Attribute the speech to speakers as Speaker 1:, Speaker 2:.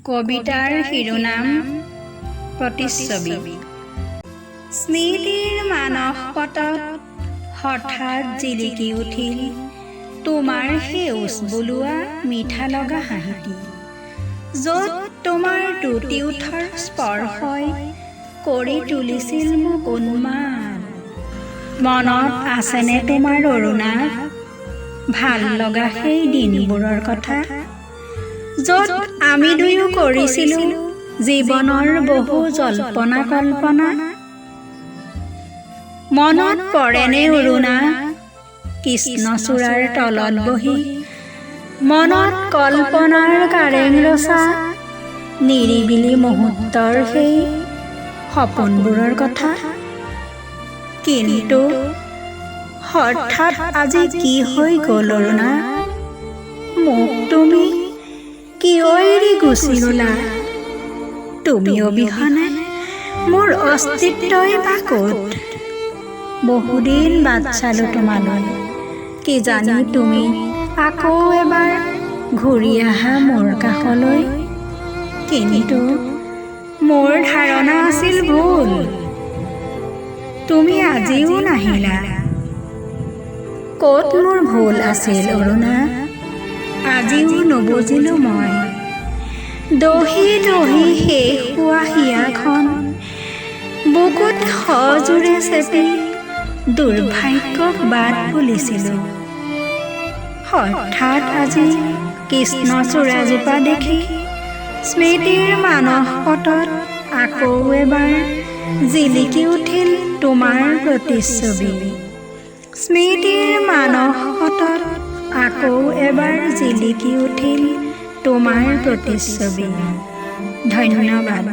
Speaker 1: কবিতাৰ শিৰোনাম প্ৰতিচ্ছবি। স্মৃতিৰ মানস পটত হঠাৎ জিলিকি উঠিল তোমাৰ সেউজ বোলোৱা মিঠা লগা হাঁহিটি, য'ত তোমাৰ দুটি ওঠৰ স্পৰ্শই কৰি তুলিছিল মোক উন্মাদ। মনত আছেনে তোমাৰ অৰুণা ভাল লগা সেই দিনবোৰৰ কথা, য'ত আমি দুয়ো কৰিছিলোঁ জীৱনৰ বহু জল্পনা কল্পনা? মনত পৰেনে অৰুণা কৃষ্ণচূড়াৰ তলত বহি, মনত কল্পনাৰ কাৰেং ৰচা নিৰিবিলি মুহূৰ্তৰ সেই সপোনবোৰৰ কথা? কিন্তু হঠাৎ আজি কি হৈ গ'ল অৰুণা, মোক তুমি কিয় এৰি গুচি গ'লা? তুমি অবিহনে মোৰ অস্তিত্বই বা ক'ত? বহুদিন বাট চালোঁ তোমালৈ, কি জানি তুমি আকৌ এবাৰ ঘূৰি আহা মোৰ কাষলৈ। কিন্তু মোৰ ধাৰণা আছিল ভুল, তুমি আজিও নাহিলা। ক'ত মোৰ ভুল আছিল অৰুণা, আজিও নুবুজিলোঁ মই। দহি দহি শেষ হোৱা হিয়াখন বুকুত সজোৰে চেপি দুৰ্ভাগ্যক বাট বুলিছিলোঁ। হঠাৎ আজি কৃষ্ণচূড়াজোপা দেখি স্মৃতিৰ মানস পটত আকৌ এবাৰ জিলিকি উঠিল তোমাৰ প্ৰতিচ্ছবি। স্মৃতিৰ মানস পটত আকৌ এবাৰ জিলিকি উঠিল তোমাৰ প্ৰতিচ্ছবি। ধন্যবাদ।